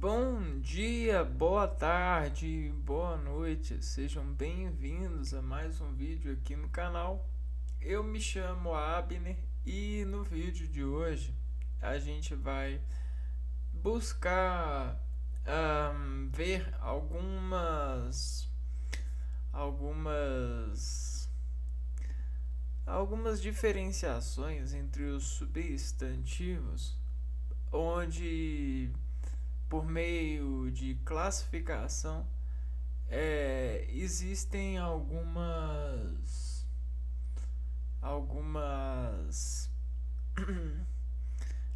Bom dia, boa tarde, boa noite, sejam bem-vindos a mais um vídeo aqui no canal. Eu me chamo Abner e no vídeo de hoje a gente vai buscar ver algumas algumas diferenciações entre os substantivos, onde por meio de classificação existem algumas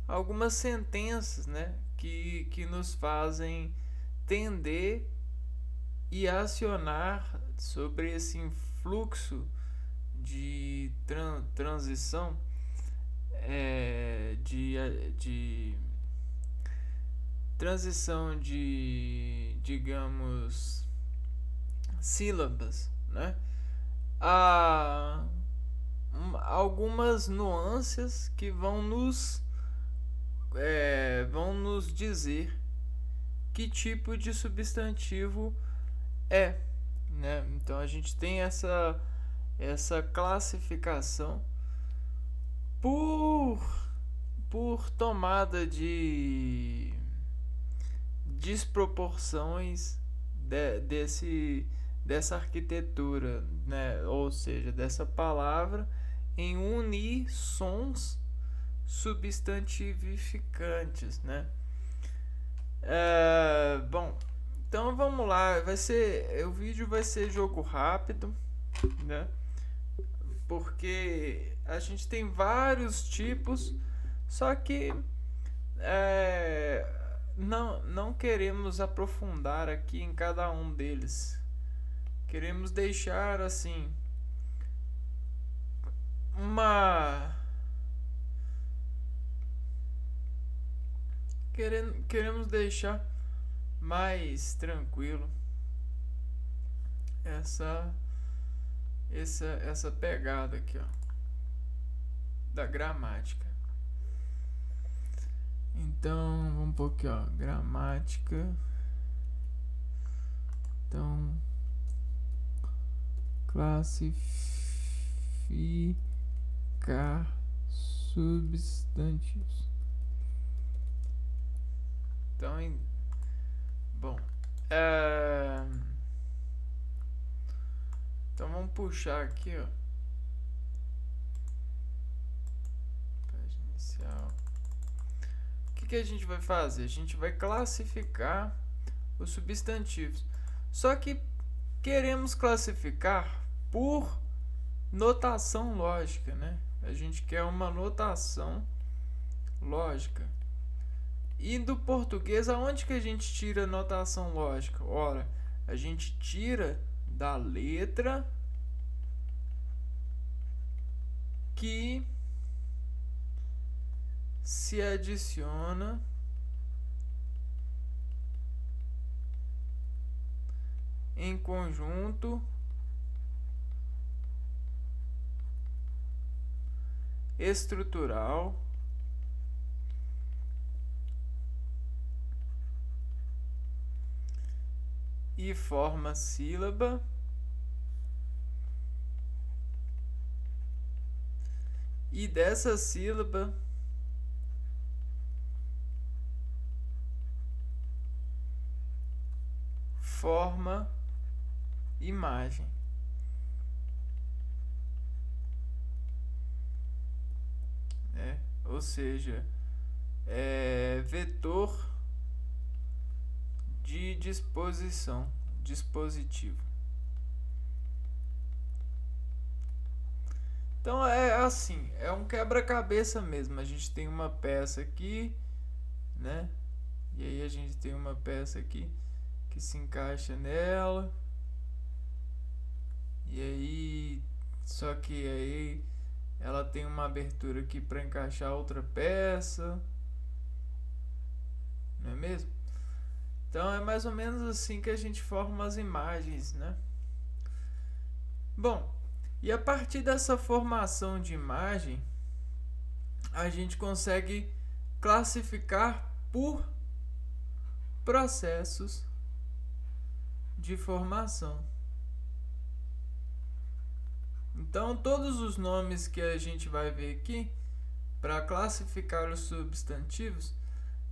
algumas sentenças, né, que nos fazem tender e acionar sobre esse influxo de transição, de transição de, digamos, sílabas, né? Há algumas nuances que vão nos dizer que tipo de substantivo é, né? Então a gente tem essa classificação por tomada de desproporções dessa arquitetura, né? Ou seja, dessa palavra em unissons substantivificantes, né? Bom, então vamos lá. O vídeo vai ser jogo rápido, né? Porque a gente tem vários tipos, só que não queremos aprofundar aqui em cada um deles. Queremos deixar assim queremos deixar mais tranquilo essa pegada aqui, ó, da gramática. Então, vamos pôr aqui, ó, gramática. Então, classificar substantivos. Então, bom, então vamos puxar aqui, ó, página inicial. O que a gente vai fazer? A gente vai classificar os substantivos. Só que queremos classificar por notação lógica, né? A gente quer uma notação lógica. E do português, aonde que a gente tira a notação lógica? Ora, a gente tira da letra que se adiciona em conjunto estrutural e forma sílaba e dessa sílaba forma imagem. Ou seja, vetor de dispositivo. Então é assim, é um quebra-cabeça mesmo. A gente tem uma peça aqui, né? E aí a gente tem uma peça aqui que se encaixa nela. E aí, só que aí ela tem uma abertura aqui para encaixar outra peça, não é mesmo? Então é mais ou menos assim que a gente forma as imagens, né? Bom, e a partir dessa formação de imagem, a gente consegue classificar por processos de formação. Então, todos os nomes que a gente vai ver aqui para classificar os substantivos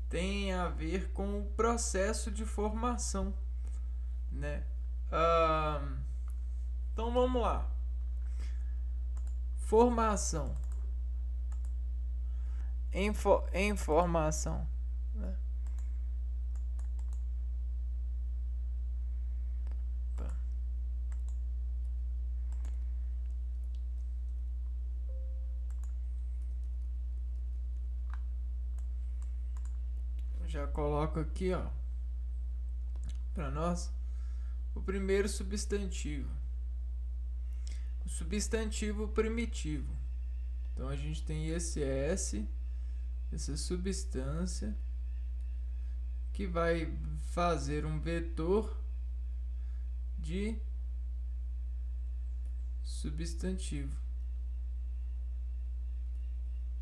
têm a ver com o processo de formação, né? Então, vamos lá. Formação. Em formação, né? Já coloco aqui, ó, para nós o primeiro substantivo, o substantivo primitivo. Então a gente tem esse S, essa substância que vai fazer um vetor de substantivo.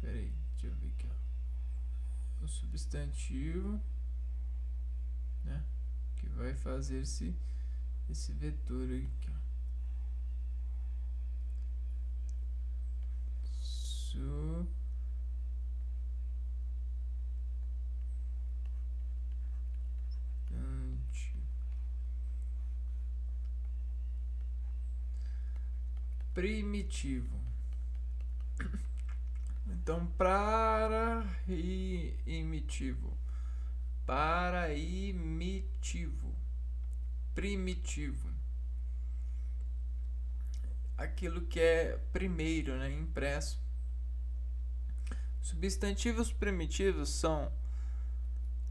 Peraí, deixa eu ver aqui, ó. O substantivo, né, que vai fazer esse vetor aqui, ó. Primitivo. Então, paraimitivo, primitivo, aquilo que é primeiro, né, impresso. Substantivos primitivos são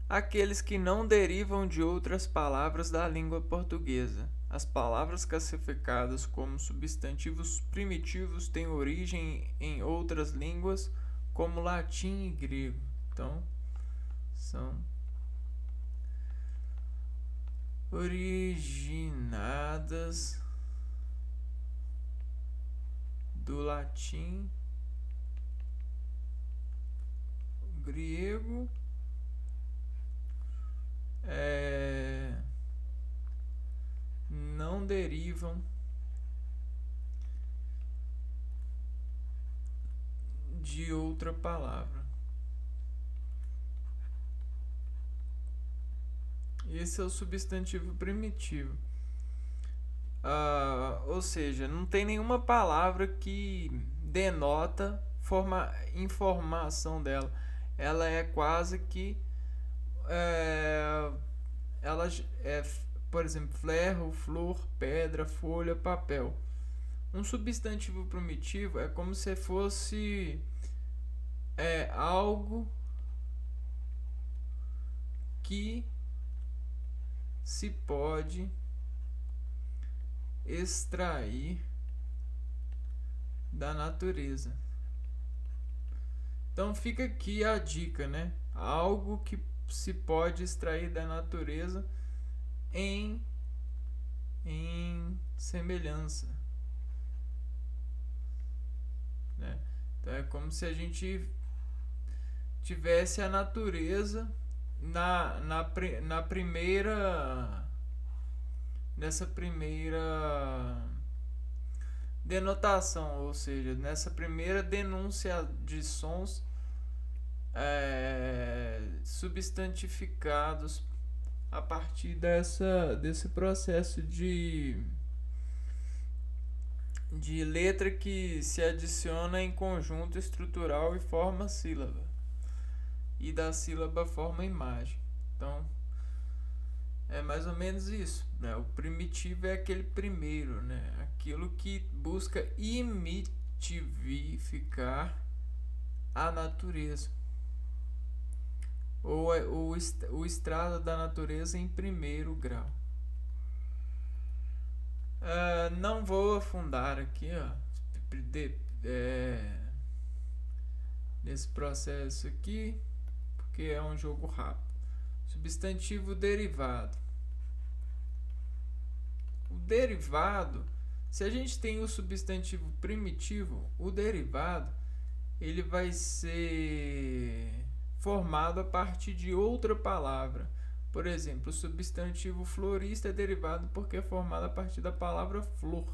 aqueles que não derivam de outras palavras da língua portuguesa. As palavras classificadas como substantivos primitivos têm origem em outras línguas, como latim e grego. Então, são originadas do latim, grego, não derivam de outra palavra. Esse é o substantivo primitivo. Ou seja, não tem nenhuma palavra que denota informação dela. Ela é quase que ela é, por exemplo, ferro, flor, pedra, folha, papel. Um substantivo primitivo é como se fosse algo que se pode extrair da natureza. Então fica aqui a dica, né? Algo que se pode extrair da natureza em semelhança, né? Então é como se a gente tivesse a natureza nessa primeira denotação, ou seja, nessa primeira denúncia de sons substantificados a partir desse processo de letra que se adiciona em conjunto estrutural e forma sílaba, e da sílaba forma imagem. Então é mais ou menos isso, né? O primitivo é aquele primeiro, né? Aquilo que busca imitivificar a natureza, ou o estrado da natureza em primeiro grau. Não vou afundar aqui, ó, nesse processo aqui, porque é um jogo rápido. Substantivo derivado. O derivado, se a gente tem o substantivo primitivo, o derivado ele vai ser formado a partir de outra palavra. Por exemplo, o substantivo florista é derivado porque é formado a partir da palavra flor.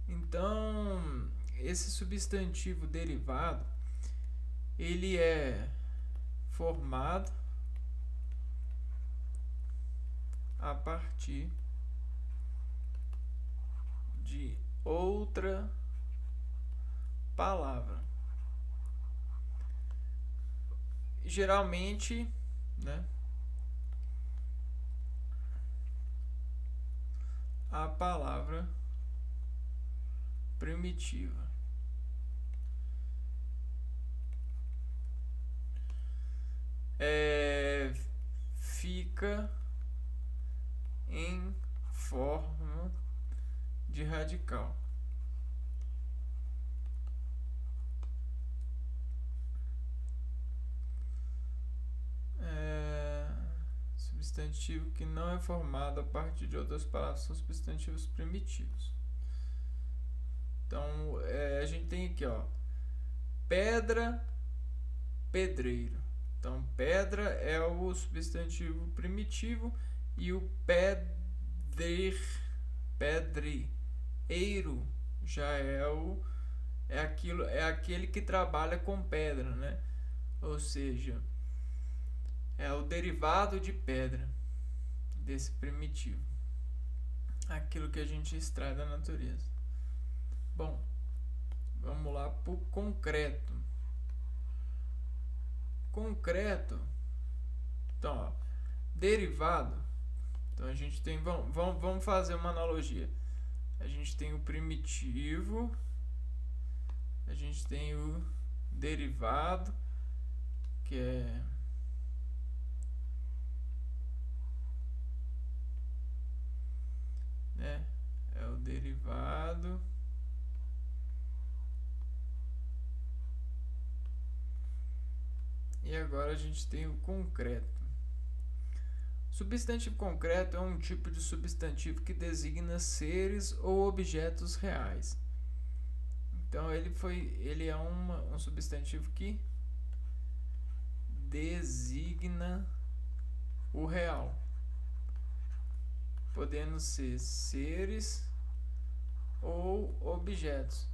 Então, esse substantivo derivado, ele é formado a partir de outra palavra. Geralmente, né, a palavra primitiva. Fica em forma de radical. Substantivo que não é formado a partir de outras palavras são substantivos primitivos. Então, a gente tem aqui, ó, pedra, pedreiro. Então, pedra é o substantivo primitivo e o pedreiro já é aquele que trabalha com pedra, né? Ou seja, é o derivado de pedra desse primitivo, aquilo que a gente extrai da natureza. Bom, vamos lá para o concreto. Concreto, então, ó, derivado. Então a gente tem, vamos fazer uma analogia. A gente tem o primitivo, a gente tem o derivado, que é o derivado. E agora a gente tem o concreto. Substantivo concreto é um tipo de substantivo que designa seres ou objetos reais. Então ele é um substantivo que designa o real, podendo ser seres ou objetos.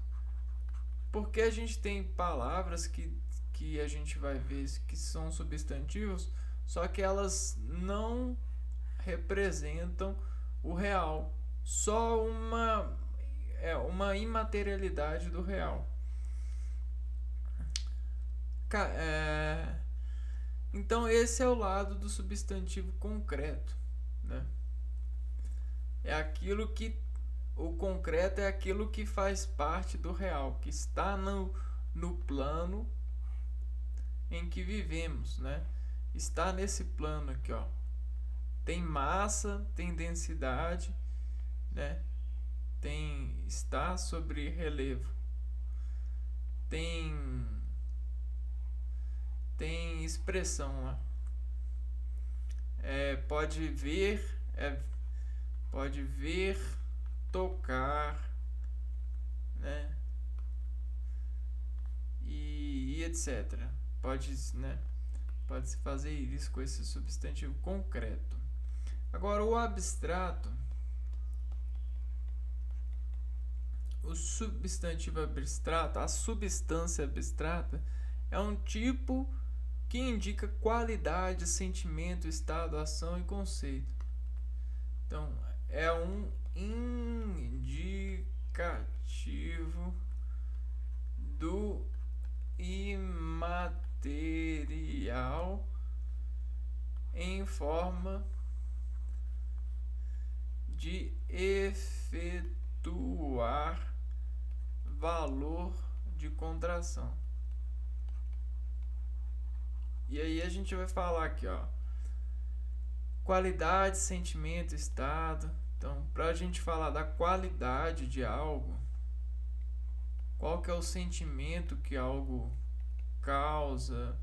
Porque a gente tem palavras que a gente vai ver que são substantivos, só que elas não representam o real, só uma imaterialidade do real. Então esse é o lado do substantivo concreto, né? É aquilo que o concreto é aquilo que faz parte do real, que está no plano em que vivemos, né? Está nesse plano aqui, ó. Tem massa, tem densidade, né? Está sobre relevo. Tem expressão lá. Pode ver, tocar, né? E etc. Pode-se fazer isso com esse substantivo concreto. Agora, o abstrato, o substantivo abstrato, a substância abstrata, é um tipo que indica qualidade, sentimento, estado, ação e conceito. Então, é um indicativo do imaterial em forma de efetuar valor de contração. E aí a gente vai falar aqui, ó, qualidade, sentimento, estado. Então, para a gente falar da qualidade de algo, qual que é o sentimento que algo causa,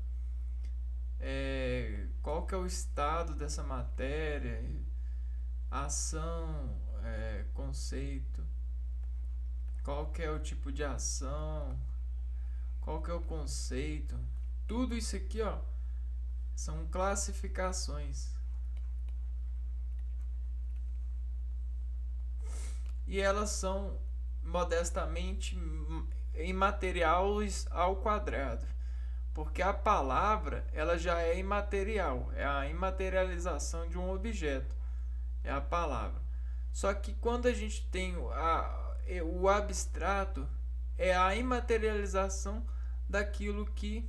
qual que é o estado dessa matéria, ação, conceito, qual que é o tipo de ação, qual que é o conceito, tudo isso aqui, ó, São classificações. E elas são modestamente imateriais ao quadrado, porque a palavra ela já é imaterial, é a imaterialização de um objeto, é a palavra. Só que quando a gente tem o abstrato, é a imaterialização daquilo que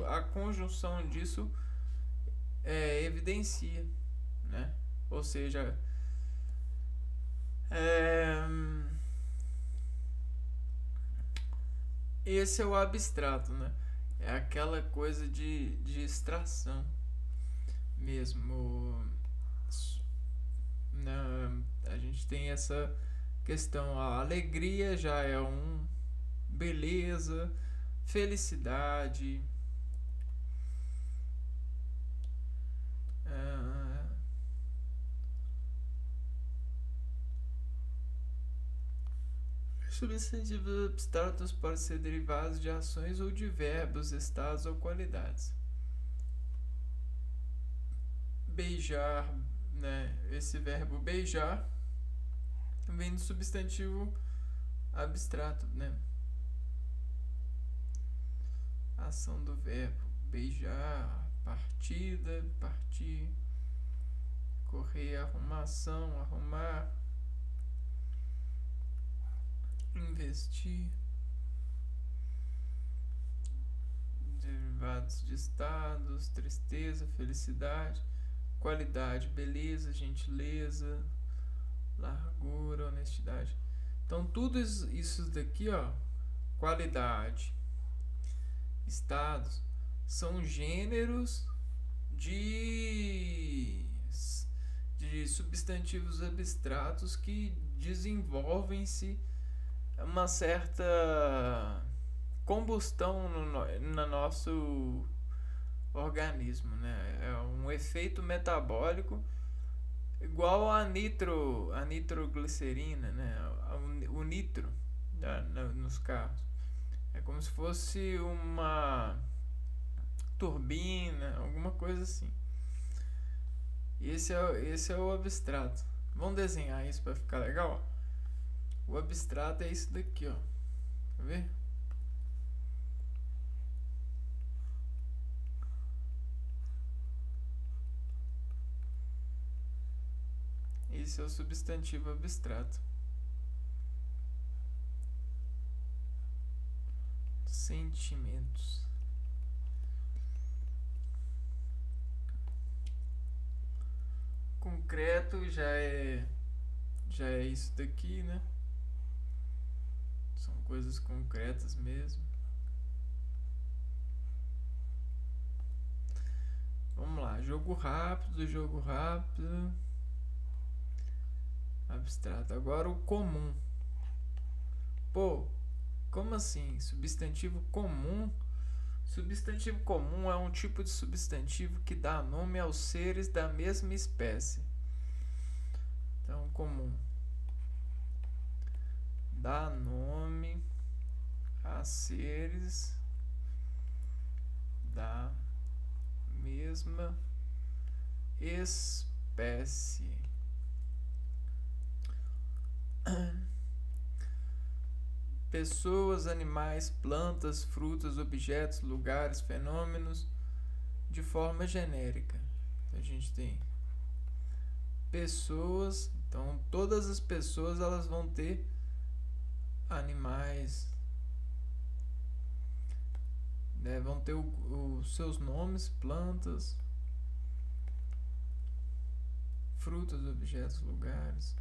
a conjunção disso evidencia, né? Ou seja, esse é o abstrato, né? É aquela coisa de extração mesmo. A gente tem essa questão, a alegria já é beleza, felicidade, substantivos abstratos podem ser derivados de ações ou de verbos, estados ou qualidades. Beijar, né? Esse verbo beijar vem do substantivo abstrato, né? A ação do verbo beijar, partida, partir, correr, arrumação, arrumar, investir, derivados de estados, tristeza, felicidade, qualidade, beleza, gentileza, largura, honestidade. Então tudo isso daqui, ó, qualidade, estados, são gêneros de substantivos abstratos que desenvolvem-se uma certa combustão no nosso organismo, né? É um efeito metabólico igual a nitroglicerina, né? O nitro nos carros. É como se fosse uma turbina, alguma coisa assim. Esse é o abstrato. Vamos desenhar isso para ficar legal? O abstrato é isso daqui, ó. Tá vendo? Esse é o substantivo abstrato. Sentimentos. Concreto já é isso daqui, né? São coisas concretas mesmo. Vamos lá, jogo rápido. Abstrato. Agora o comum. Pô, como assim? Substantivo comum? Substantivo comum é um tipo de substantivo que dá nome aos seres da mesma espécie. Então, comum dá nome a seres da mesma espécie. Pessoas, animais, plantas, frutas, objetos, lugares, fenômenos, de forma genérica. A gente tem pessoas, então todas as pessoas elas vão ter animais, né? Vão ter os seus nomes, plantas, frutas, objetos, lugares.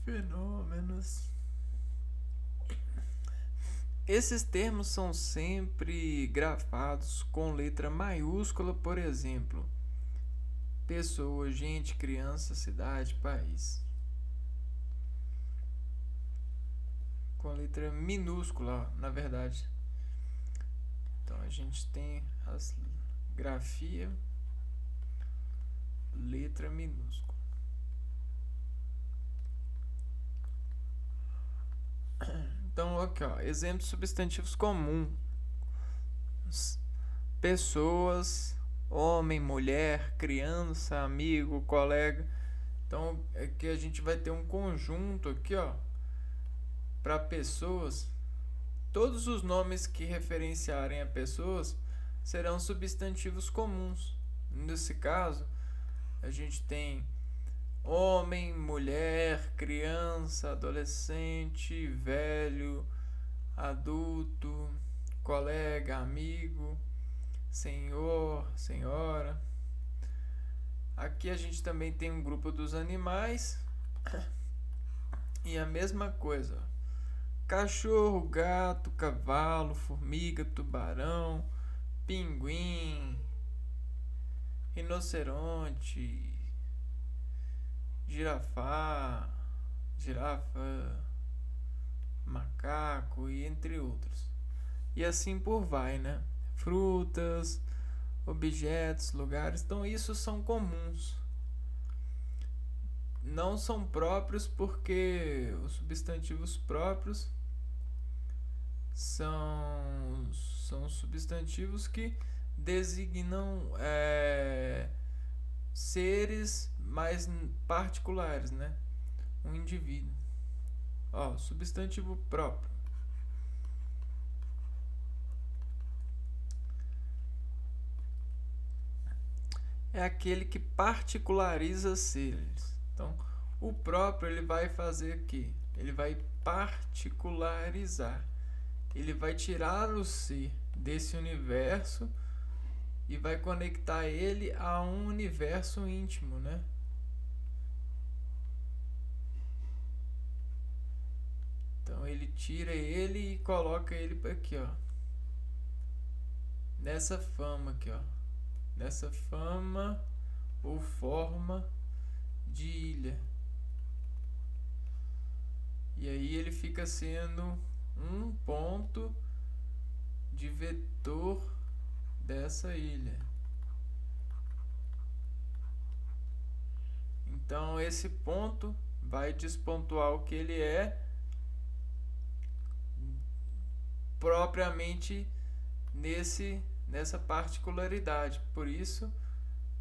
Fenômenos. Esses termos são sempre grafados com letra maiúscula, por exemplo, pessoa, gente, criança, cidade, país. Com letra minúscula, na verdade. Então a gente tem as grafia, letra minúscula. Então, aqui, ó, exemplo de substantivos comuns: pessoas, homem, mulher, criança, amigo, colega. Então, aqui a gente vai ter um conjunto aqui, ó, para pessoas. Todos os nomes que referenciarem a pessoas serão substantivos comuns. Nesse caso, a gente tem homem, mulher, criança, adolescente, velho, adulto, colega, amigo, senhor, senhora. Aqui a gente também tem um grupo dos animais e a mesma coisa: cachorro, gato, cavalo, formiga, tubarão, pinguim, rinoceronte, girafa, macaco e entre outros. E assim por vai, né? Frutas, objetos, lugares. Então isso são comuns. Não são próprios porque os substantivos próprios são substantivos que designam seres mais particulares, né? Um indivíduo. Ó, substantivo próprio é aquele que particulariza seres. Então, o próprio ele vai fazer o quê? Ele vai particularizar. Ele vai tirar o ser desse universo e vai conectar ele a um universo íntimo, né? Então ele tira ele e coloca ele aqui, ó. Nessa fama aqui, ó. Nessa fama ou forma de ilha. E aí ele fica sendo um ponto de vetor dessa ilha. Então esse ponto vai despontuar o que ele é propriamente nessa particularidade. Por isso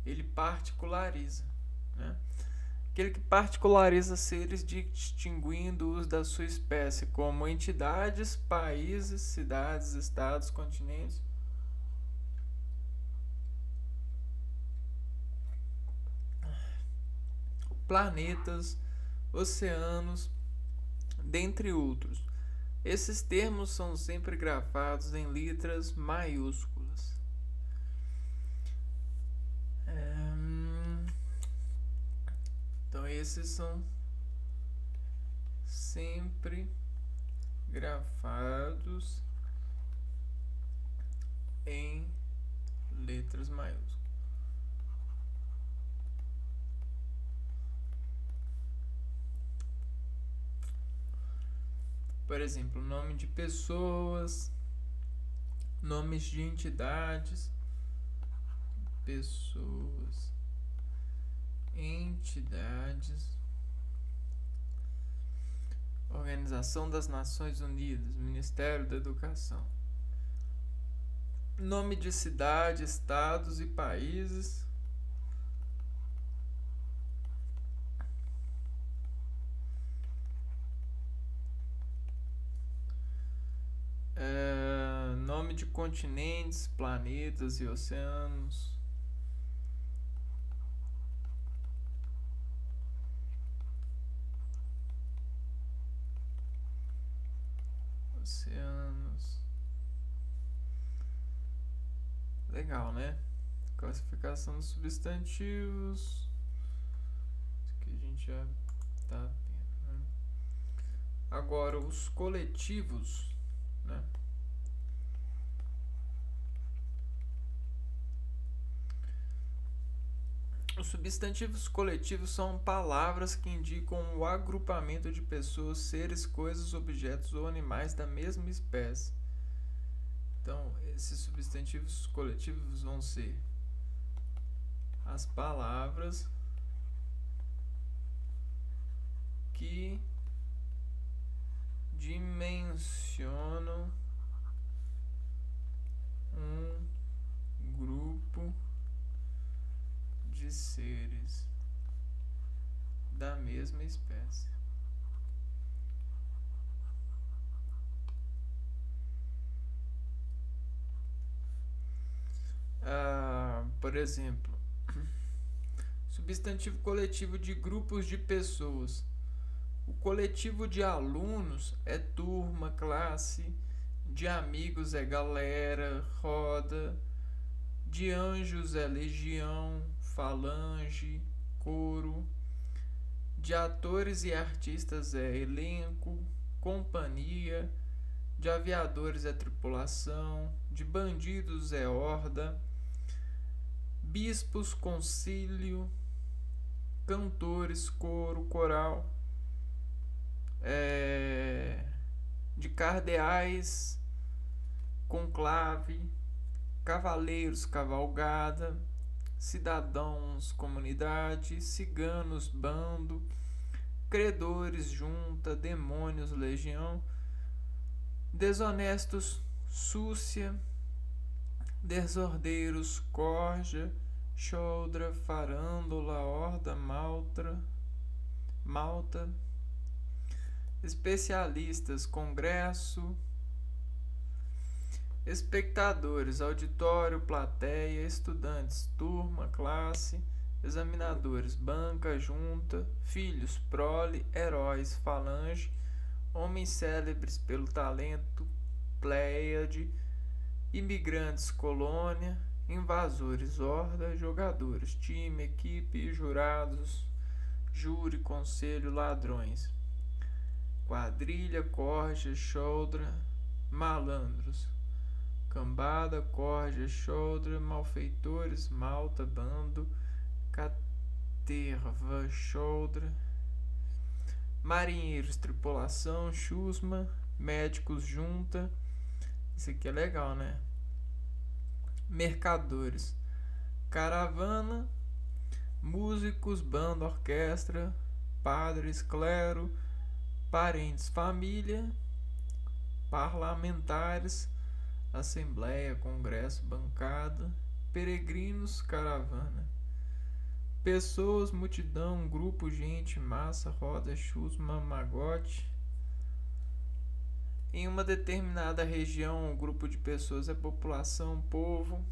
ele particulariza, né? Aquele que particulariza seres distinguindo-os da sua espécie como entidades, países, cidades, estados, continentes, planetas, oceanos, dentre outros. Esses termos são sempre grafados em letras maiúsculas. Então esses são sempre grafados em letras maiúsculas. Por exemplo, nome de pessoas, nomes de entidades, pessoas, entidades, Organização das Nações Unidas, Ministério da Educação, nome de cidade, estados e países, nome de continentes, planetas e oceanos, Legal, né? Classificação dos substantivos. Isso aqui a gente já tá vendo, né? Agora os coletivos, né? Os substantivos coletivos são palavras que indicam o agrupamento de pessoas, seres, coisas, objetos ou animais da mesma espécie. Então, esses substantivos coletivos vão ser as palavras que dimensionam um grupo de seres da mesma espécie. Por exemplo, substantivo coletivo de grupos de pessoas. O coletivo de alunos é turma, classe, de amigos é galera, roda, de anjos é legião, falange, coro, de atores e artistas é elenco, companhia, de aviadores é tripulação, de bandidos é horda, bispos, concílio, cantores, coro, coral, de cardeais, conclave, cavaleiros, cavalgada, cidadãos, comunidade, ciganos, bando, credores, junta, demônios, legião, desonestos, súcia, desordeiros, corja, choldra, farândola, horda, malta, especialistas, congresso, espectadores, auditório, plateia, estudantes, turma, classe, examinadores, banca, junta, filhos, prole, heróis, falange, homens célebres pelo talento, pléiade, imigrantes, colônia, invasores, horda, jogadores, time, equipe, jurados, júri, conselho, ladrões, quadrilha, corja, choldra, malandros, cambada, corja, choldra, malfeitores, malta, bando, caterva, choldra, marinheiros, tripulação, chusma, médicos, junta. Isso aqui é legal, né? Mercadores, caravana, músicos, banda, orquestra, padres, clero, parentes, família, parlamentares, assembleia, congresso, bancada, peregrinos, caravana, pessoas, multidão, grupo, gente, massa, roda, chusma, magote. Em uma determinada região, um grupo de pessoas é população, povo.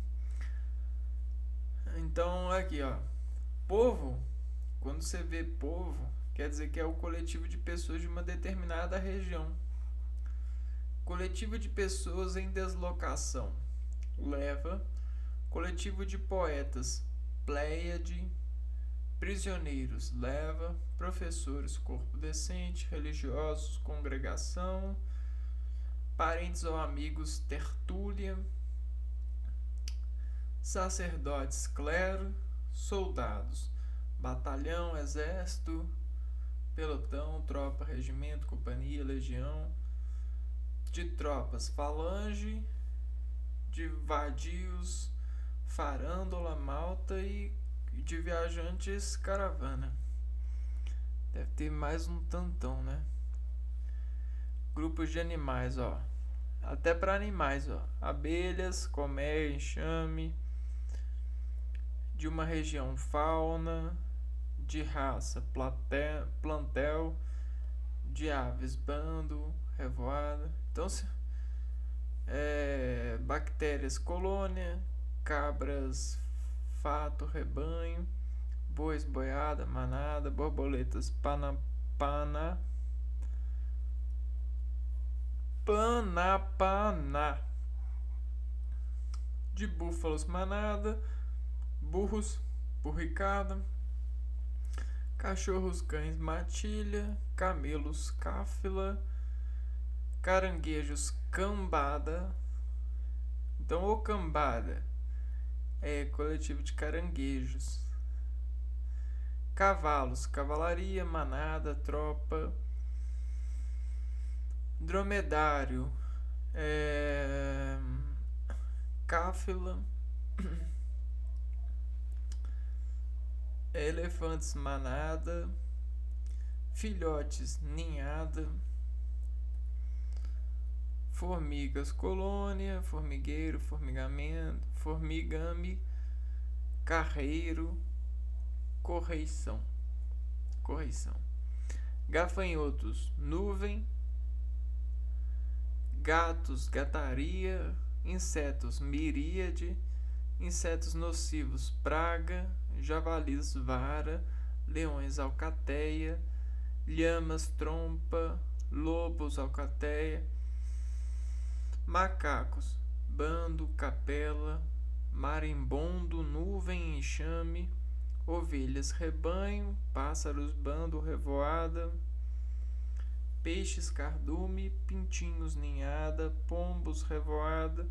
Então, aqui, ó. Povo, quando você vê povo, quer dizer que é o coletivo de pessoas de uma determinada região. Coletivo de pessoas em deslocação, leva. Coletivo de poetas, pléiade. Prisioneiros, leva. Professores, corpo decente. Religiosos, congregação. Parentes ou amigos, tertúlia, sacerdotes, clero, soldados, batalhão, exército, pelotão, tropa, regimento, companhia, legião, de tropas, falange, de vadios, farândola, malta e de viajantes, caravana. Deve ter mais um tantão, né? Grupos de animais, ó. Até para animais, ó. Abelhas, colmeia, enxame. De uma região, fauna. De raça, plantel. De aves, bando, revoada. Então, bactérias, colônia. Cabras, fato, rebanho. Bois, boiada, manada. Borboletas, panapaná. De búfalos, manada. Burros, burricada. Cachorros, cães, matilha. Camelos, cáfila. Caranguejos, cambada. Então, o cambada é coletivo de caranguejos. Cavalos, cavalaria, manada, tropa. Dromedário, cáfila. elefantes manada, filhotes ninhada, formigas colônia, formigueiro, formigamento, formigame, carreiro, correição, gafanhotos, nuvem, gatos, gataria, insetos, miríade, insetos nocivos, praga, javalis, vara, leões, alcateia, lhamas, trompa, lobos, alcateia, macacos, bando, capela, marimbondo, nuvem, enxame, ovelhas, rebanho, pássaros, bando, revoada, peixes, cardume, pintinhos, ninhada, pombos, revoada,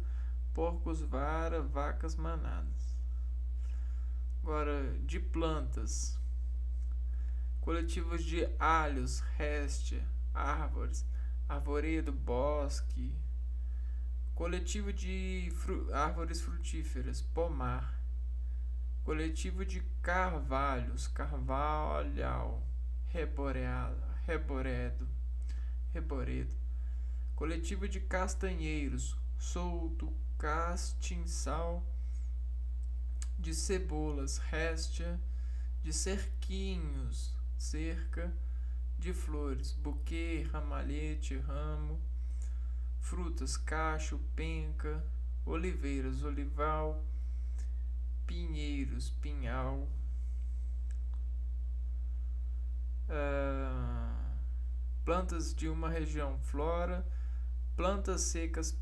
porcos, vara, vacas, manadas. Agora, de plantas, coletivos de alhos, réstia, árvores, arvoredo, bosque, coletivo de árvores frutíferas, pomar, coletivo de carvalhos, carvalhal, reboredo, coletivo de castanheiros, solto, castiçal, de cebolas, réstia, de cerquinhos, cerca, de flores, buquê, ramalhete, ramo, frutas, cacho, penca, oliveiras, olival, pinheiros, pinhal, plantas de uma região, flora, plantas secas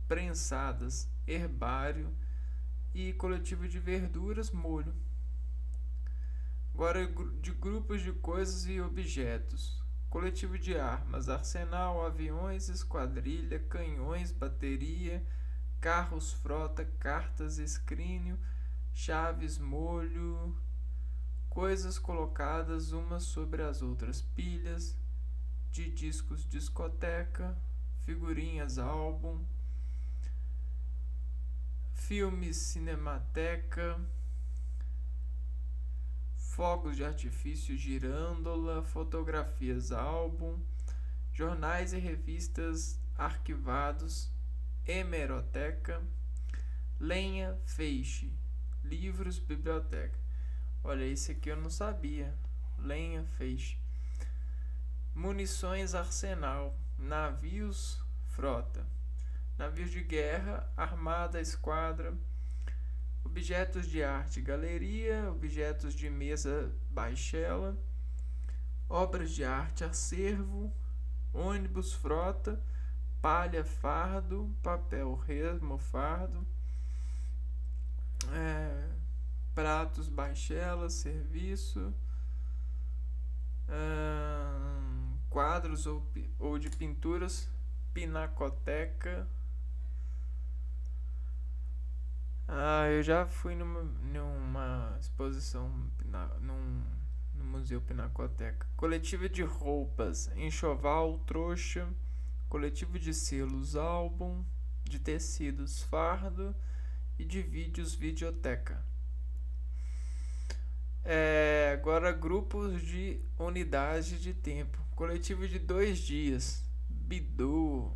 prensadas, herbário e coletivo de verduras, molho. Agora, de grupos de coisas e objetos, coletivo de armas, arsenal, aviões, esquadrilha, canhões, bateria, carros, frota, cartas, escrínio, chaves, molho, coisas colocadas umas sobre as outras, pilhas, de discos, discoteca, figurinhas, álbum, filmes, cinemateca, fogos de artifício, girândola, fotografias, álbum, jornais e revistas arquivados, hemeroteca, lenha, feixe, livros, biblioteca. Olha, esse aqui eu não sabia. Lenha, feixe. Munições, arsenal, navios, frota, navios de guerra, armada, esquadra, objetos de arte, galeria, objetos de mesa, baixela, obras de arte, acervo, ônibus, frota, palha, fardo, papel, resmo, fardo, pratos, baixela, serviço, quadros ou de pinturas, pinacoteca. Eu já fui numa exposição no Museu Pinacoteca. Coletivo de roupas, enxoval, trouxa, coletivo de selos, álbum, de tecidos, fardo e de vídeos, videoteca. Agora, grupos de unidade de tempo. Coletivo de 2 dias, bidu,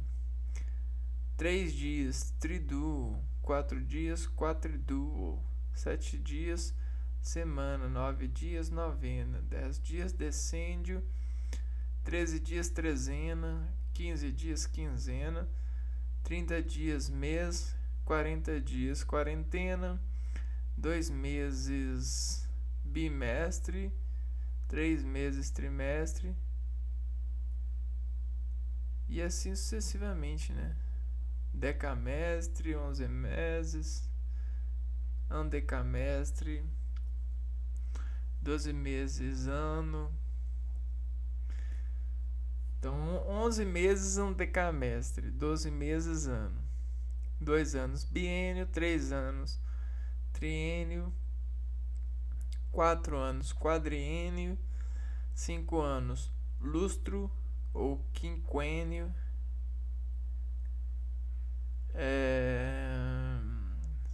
3 dias, tridu, 4 dias, quatriduo, 7 dias, semana, 9 dias, novena, 10 dias, decêndio, 13 dias, trezena, 15 dias, quinzena, 30 dias, mês, 40 dias, quarentena, 2 meses, bimestre, 3 meses, trimestre, e assim sucessivamente, né? Decamestre, 11 meses, andecamestre, 12 meses, ano. Então, 11 meses, andecamestre, 12 meses, ano. 2 anos, biênio, 3 anos, triênio, 4 anos, quadriênio, 5 anos, lustro ou quinquênio,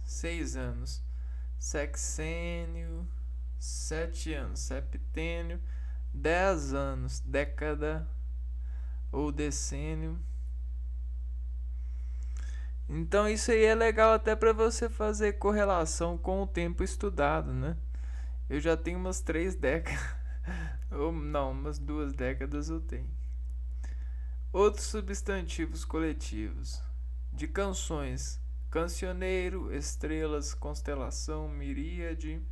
6 anos, sexênio, 7 anos, septênio, 10 anos, década ou decênio. Então isso aí é legal até para você fazer correlação com o tempo estudado, né? Eu já tenho umas 3 décadas, ou não, umas 2 décadas eu tenho. Outros substantivos coletivos de canções: cancioneiro, estrelas, constelação, miríade,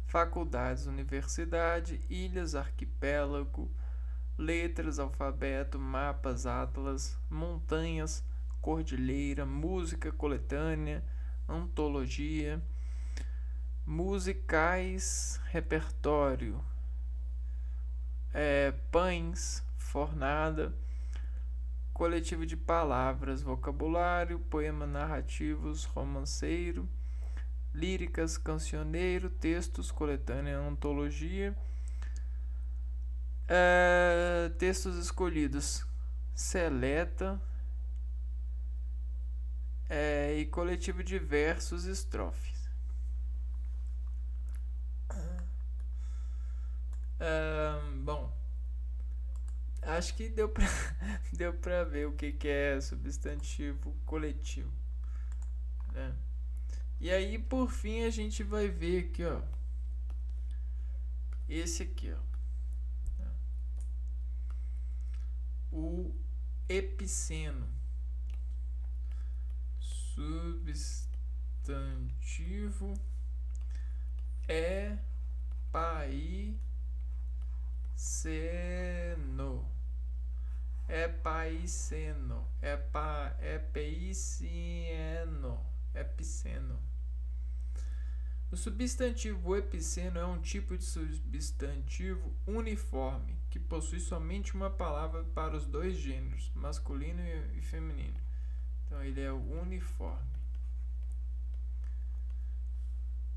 faculdades, universidade, ilhas, arquipélago, letras, alfabeto, mapas, atlas, montanhas, cordilheira, música coletânea, antologia, musicais, repertório, pães, fornada, coletivo de palavras, vocabulário, poema narrativos, romanceiro, líricas, cancioneiro, textos, coletânea, antologia, textos escolhidos, seleta, e coletivo de versos, estrofes. Bom, acho que deu pra, deu pra ver o que é substantivo coletivo, né? E aí, por fim, a gente vai ver aqui, ó, esse aqui, ó, o epiceno, substantivo paiceno, paiceno, epiceno. O substantivo epiceno é um tipo de substantivo uniforme que possui somente uma palavra para os dois gêneros, masculino e feminino. Então ele é uniforme.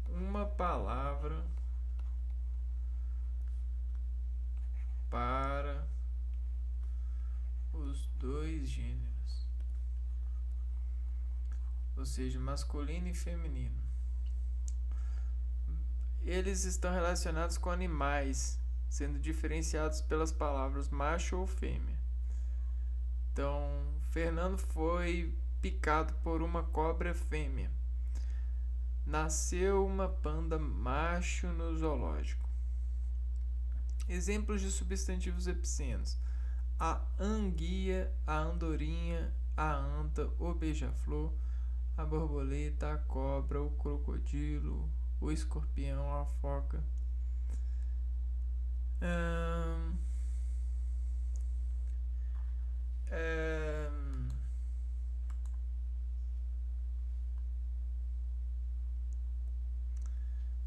Uma palavra para os dois gêneros, ou seja, masculino e feminino. Eles estão relacionados com animais, sendo diferenciados pelas palavras macho ou fêmea. Então, Fernando foi picado por uma cobra fêmea. Nasceu uma panda macho no zoológico. Exemplos de substantivos epicenos: a anguia, a andorinha, a anta, o beija-flor, a borboleta, a cobra, o crocodilo, o escorpião, a foca.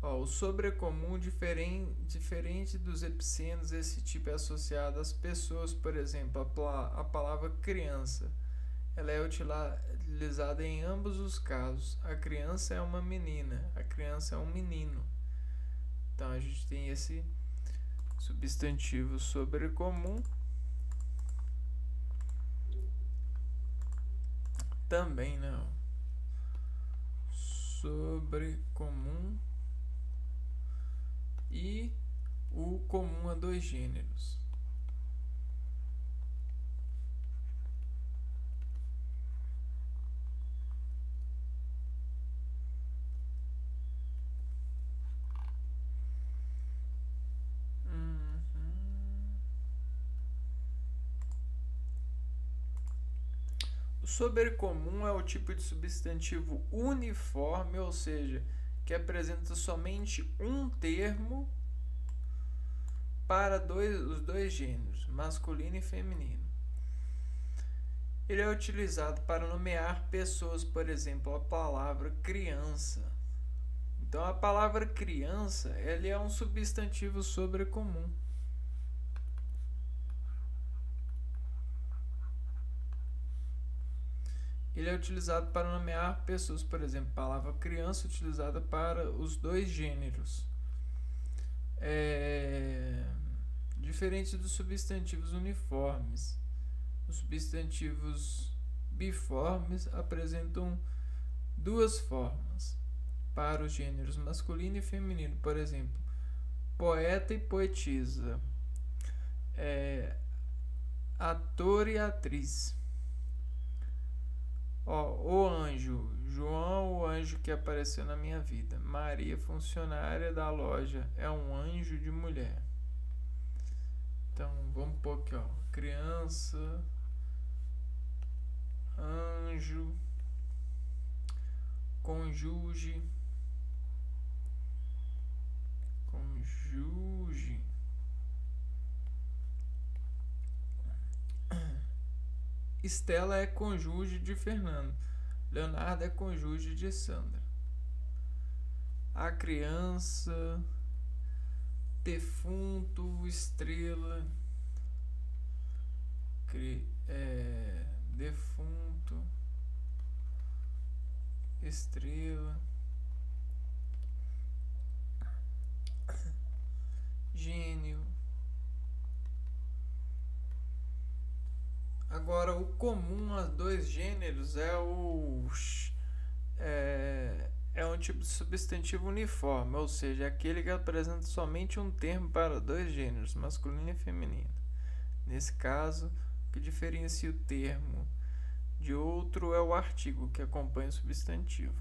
O sobrecomum, diferente dos epicenos, esse tipo é associado às pessoas. Por exemplo, a palavra criança, ela é utilizada em ambos os casos. A criança é uma menina, a criança é um menino. Então a gente tem esse substantivo sobrecomum. Também, né? Sobrecomum e o comum a dois gêneros. O sobrecomum é o tipo de substantivo uniforme, ou seja, que apresenta somente um termo para os dois gêneros, masculino e feminino. Ele é utilizado para nomear pessoas, por exemplo, a palavra criança. Então, a palavra criança, ela é um substantivo sobrecomum. Ele é utilizado para nomear pessoas, por exemplo, a palavra criança utilizada para os dois gêneros. Diferente dos substantivos uniformes. Os substantivos biformes apresentam duas formas para os gêneros masculino e feminino. Por exemplo, poeta e poetisa, ator e atriz. Ó, o anjo, João, o anjo que apareceu na minha vida. Maria, funcionária da loja, é um anjo de mulher. Então, vamos pôr aqui, ó, criança, anjo, conjuge, Estela é cônjuge de Fernando. Leonardo é cônjuge de Sandra. A criança, defunto, estrela, defunto, estrela, gênio. Agora, o comum a dois gêneros é um tipo de substantivo uniforme, ou seja, aquele que apresenta somente um termo para dois gêneros, masculino e feminino. Nesse caso, o que diferencia o termo de outro é o artigo que acompanha o substantivo.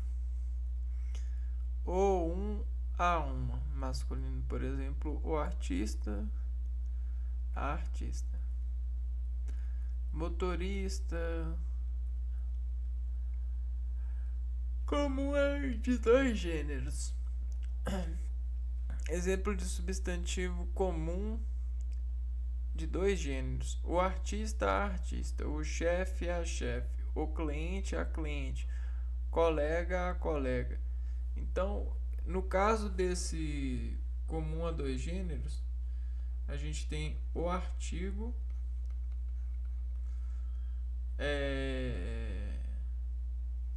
Ou um a uma, masculino, por exemplo, o artista, a artista. Motorista, comum é de dois gêneros. Exemplo de substantivo comum de dois gêneros: o artista, a artista, o chefe, a chefe, o cliente, a cliente, colega, a colega. Então, no caso desse comum a dois gêneros, a gente tem o artigo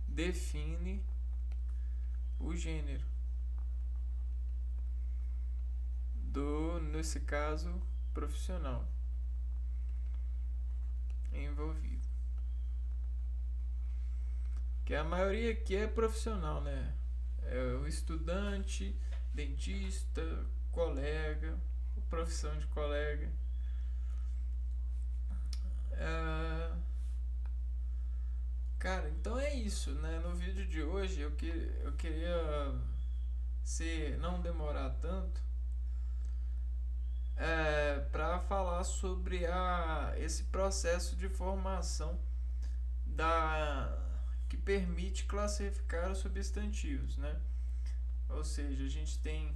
define o gênero nesse caso, profissional envolvido. Que a maioria aqui é profissional, né? É o estudante, dentista, colega, profissão de colega. Cara, então é isso, né? No vídeo de hoje eu queria não demorar tanto para falar sobre esse processo de formação que permite classificar os substantivos, né? Ou seja, a gente tem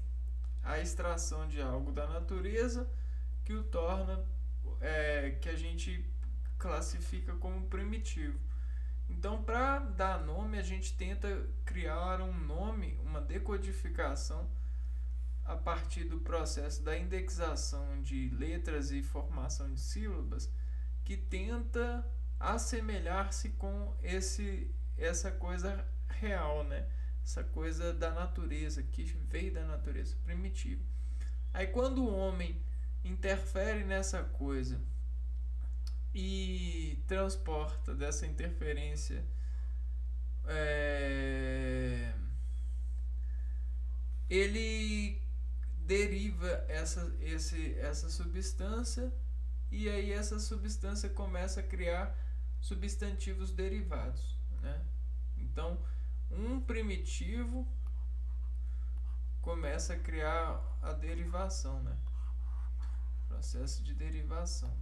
a extração de algo da natureza que o torna que a gente classifica como primitivo. Então, para dar nome, a gente tenta criar um nome, uma decodificação a partir do processo da indexação de letras e formação de sílabas, que tenta assemelhar-se com essa coisa real, né? Essa coisa da natureza, que veio da natureza primitiva. Aí, quando o homem interfere nessa coisa e transporta dessa interferência ele deriva essa substância, e aí essa substância começa a criar substantivos derivados, né? Então, um primitivo começa a criar a derivação, né? Processo de derivação.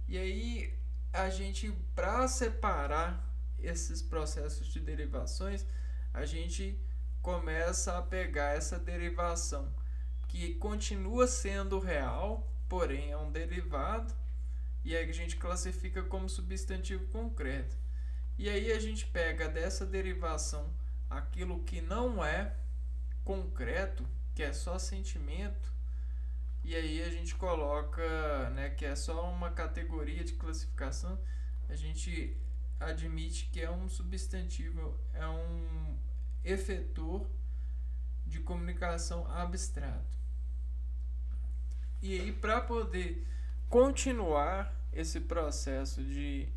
E aí, a gente, para separar esses processos de derivações, a gente começa a pegar essa derivação que continua sendo real, porém é um derivado, e aí a gente classifica como substantivo concreto. E aí a gente pega dessa derivação aquilo que não é concreto, que é só sentimento, e aí a gente coloca, né, que é só uma categoria de classificação, a gente admite que é um substantivo, é um efetor de comunicação abstrato. E aí, para poder continuar esse processo de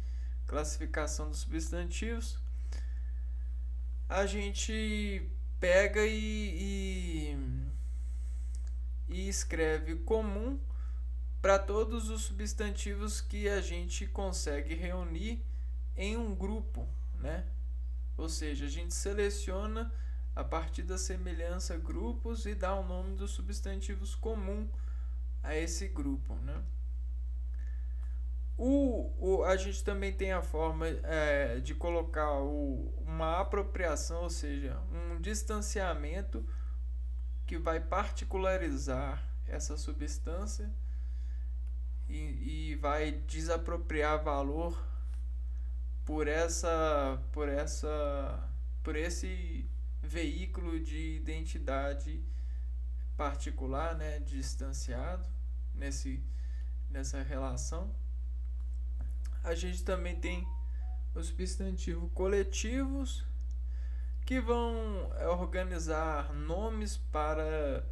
classificação dos substantivos, a gente pega e escreve comum para todos os substantivos que a gente consegue reunir em um grupo, né? Ou seja, a gente seleciona a partir da semelhança grupos e dá o nome dos substantivos comum a esse grupo, né? A gente também tem a forma de colocar uma apropriação, ou seja, um distanciamento que vai particularizar essa substância e vai desapropriar valor por esse veículo de identidade particular, né, distanciado nessa relação. A gente também tem os substantivos coletivos que vão organizar nomes para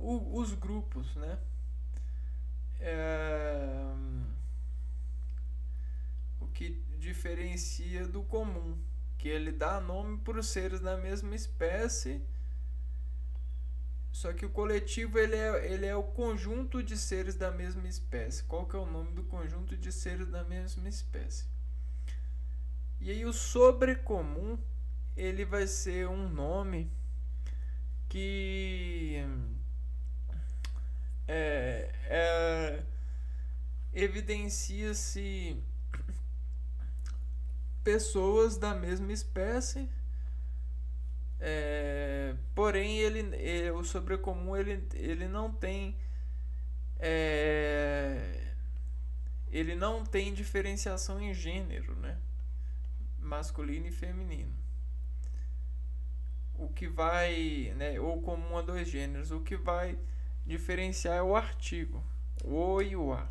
os grupos, né? O que diferencia do comum, que ele dá nome para os seres da mesma espécie. Só que o coletivo ele é o conjunto de seres da mesma espécie. Qual que é o nome do conjunto de seres da mesma espécie? E aí o sobrecomum ele vai ser um nome que evidencia-se pessoas da mesma espécie. Porém o sobrecomum ele não tem ele não tem diferenciação em gênero, né? Masculino e feminino. O que vai, né, ou comum a dois gêneros, o que vai diferenciar é o artigo, o e o a.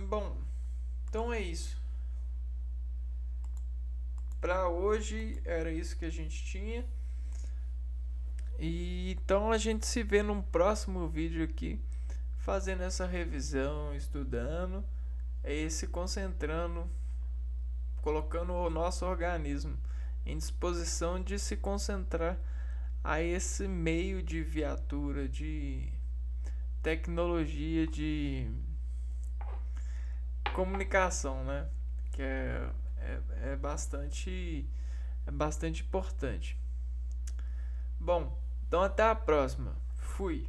Bom, então é isso. Para hoje era isso que a gente tinha. E então a gente se vê num próximo vídeo aqui, fazendo essa revisão, estudando e se concentrando, colocando o nosso organismo em disposição de se concentrar a esse meio de viatura, de tecnologia, de comunicação, né? Que é bastante importante. Bom, então até a próxima. Fui.